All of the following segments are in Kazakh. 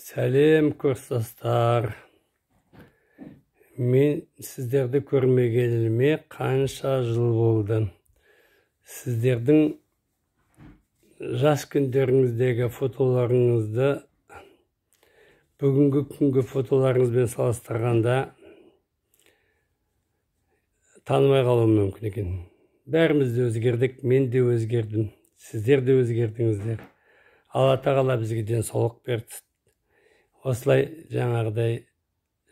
Сәлем курстастар. Мен сіздерді көрмегеніме қанша жыл болды. Сіздердің жас күндеріңіздегі фотоларыңызды бүгінгі күнгі фотоларыңызбен салыстырғанда танымай қалуым мүмкін екен. Бәріміз де өзгердік, мен де өзгердім, сіздер де өзгердіңіздер. Алла тағала бізге денсаулық берді. Осылай жаңағыдай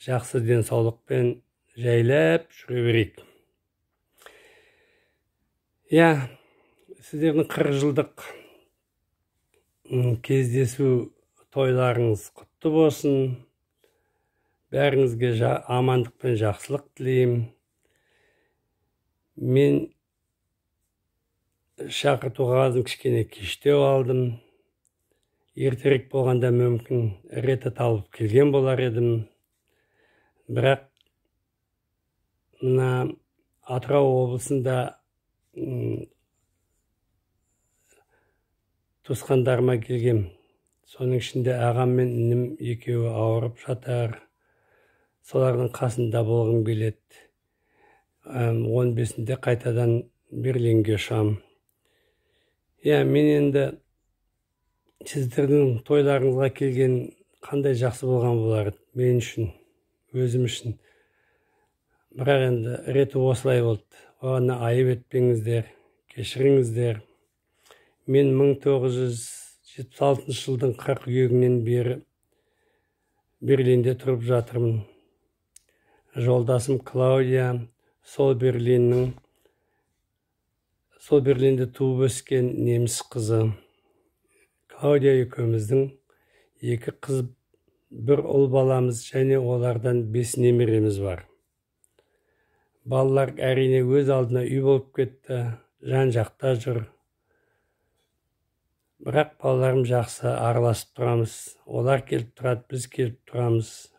жақсы денсаулықпен жайлап жүре берейік. Сіздердің 40 жылдық кездесу тойларыңыз құтты болсын. Бәріңізге амандық пен жақсылық тілеймін. Мен шақыртуға кішкене кештеу алдым. Ертерек болғанда мүмкін реті талып келген болар едім. Бірақ мына Атырау облысында туысқандарыма келгем. Соның ішінде ағам мен інім екеуі ауырып жатыр. Солардың қасында болғым келеді. 15-інде қайтадан Берлинге ұшам. Мен енді сіздердің тойларыңызға келген қандай жақсы болған болар мен үшін, өзім үшін. Бірақ енді реті осылай болды. Оған айып етпеңіздер, кешіріңіздер. Мен 1976 жылдың қыркүйегінен бері Берлинде тұрып жатырмын. Жолдасым Клаудия сол Берлинде туып өскен неміс қызы. Клаудия екеуміздің 2 қыз, 1 ұл баламыз және олардан 5 немереміз бар. Балалар әрине өз алдына үй болып кетті, жан-жақта жүр. Бірақ балаларым жақсы, араласып тұрамыз. Олар келіп тұрады, біз келіп тұрамыз.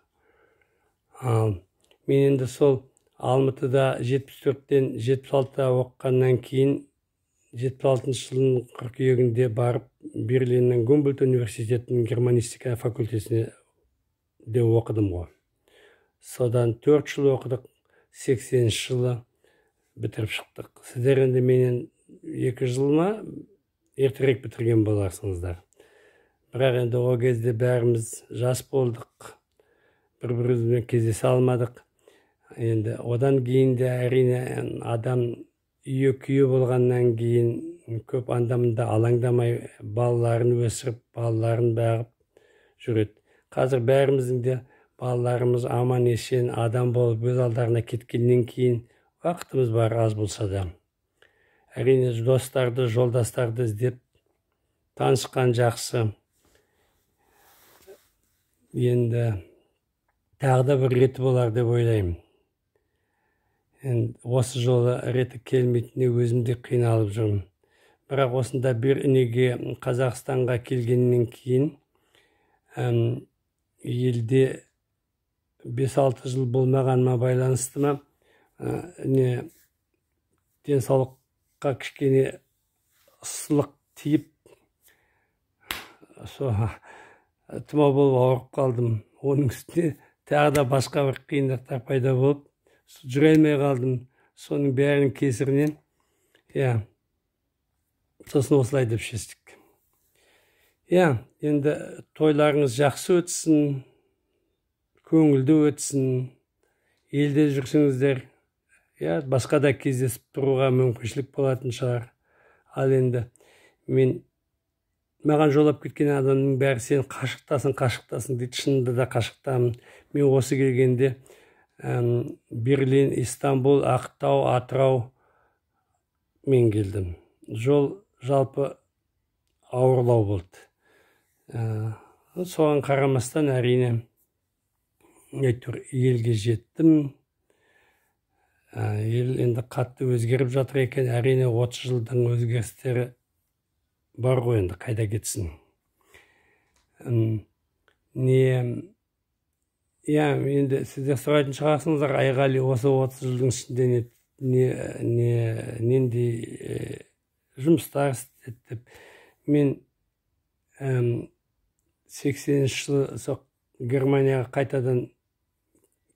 Мен енді сол Алматыда 74-тен 76-та оққаннан кейін 76 жылдың қыркүйегінде барып Берлиннің Гумбольдт университетінің германистика факультетіне де оқыдым ғой. Содан 4 жыл оқыдық, 80 жылы бітіріп шықтық. Сіздер енді менен 2 жыл ма ертерек бітірген боларсыңыздар. Бірақ енді о кезде бәріміз жас болдық, бір-бірімізбен кездесе алмадық. Енді одан кейін де әрине адам үйі күйі болғаннан кейін көп андамында алаңдамай балаларын өсіріп, балаларын бағып жүреді. Қазір бәріміздің де балаларымыз аман есен адам болып өз алдарына кеткеннен кейін уақытымыз бар, аз болса да. Әрине достарды, жолдастарды іздеп танысқан жақсы. Енді тағы да бір реті болар деп ойлаймын. Осы жолы реті келмейтіне өзімде қиналып жүрмін. Бірақ осында бір інеге Қазақстанға келгеннен кейін елде 5-6 жыл болмағаныма байланысты ма, денсаулыққа кішкене ысылық тиіп, тұмау болып ауырып қалдым. Оның үстіне тағы да басқа бір қиындықтар пайда болып, жүре алмай қалдым. Соның бәрінің кесірінен, сосын осылай деп шештік. Енді тойларыңыз жақсы өтсін, көңілді өтсін, елде жүрсіңіздер. Басқа да кездесіп тұруға мүмкіншілік болатын шығар. Ал енді маған жолап кеткен адамның бәрі сен қашықтасың дейді. Шынында да қашықтамын. Мен осы келгенде Берлин, Истанбул, Ақтау, Атырау мен келдім. Жол жалпы ауырлау болды. Соған қарамастан әрине елге жеттім. Ел енді қатты өзгеріп жатыр екен. Әрине 30 жылдың өзгерістері бар ғой, енді қайда кетсін. Енді сіздер сұрайтын шығарсыңыздар, Айғали осы 30 жылдың ішінде нендей жұмыстар істеді деп. Мен 80-ші жылы сол Германияға қайтадан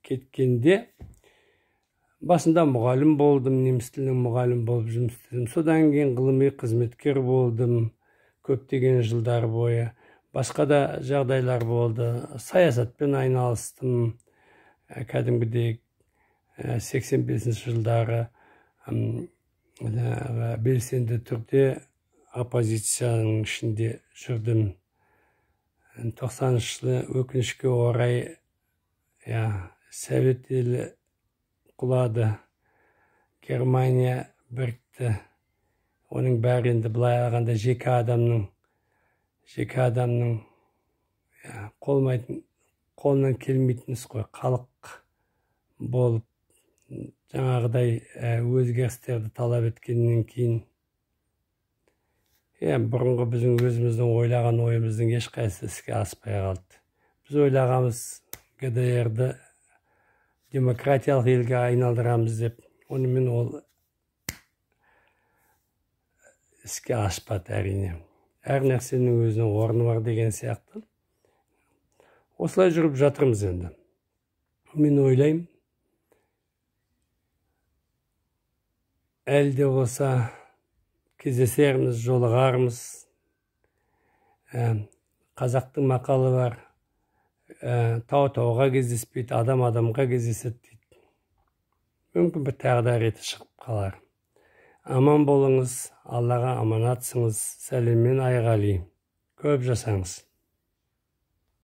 кеткенде басында мұғалім болдым, неміс тілінің мұғалім болып жұмыс істедім. Содан кейін ғылыми қызметкер болдым көптеген жылдар бойы. Басқа да жағдайлар болды. Саясатпен айналыстым. Кәдімгідей 85-ші жылдары белсенді түрде оппозицияның ішінде жүрдім. 90-ші жылы өкінішке орай Совет елі құлады. Германия бірікті. Оның бәрі енді былай алғанда жеке адамның қолынан келмейтін іс қой. Халық болып жаңағыдай өзгерістерді талап еткеннен кейін бұрынғы біздің өзіміздің ойлаған ойымыздың ешқайсысы іске аспай қалды. Біз ойлағанбыз ГДРді демократиялық елге айналдырамыз деп, онымен ол іске аспады әрине. Әр нәрсенің өзінің орны бар деген сияқты. Осылай жүріп жатырмыз енді. Мен ойлаймын, әлде болса кездесерміз, жолығармыз. Қазақтың мақалы бар, тау тауға кездеспейді, адам адамға кездеседі дейді. Мүмкін бір тағдыр реті шығып қалар. Аман болыңыз, Аллаға аманатсыңыз. Сәлеммен Айғали. Көп жасаңыз.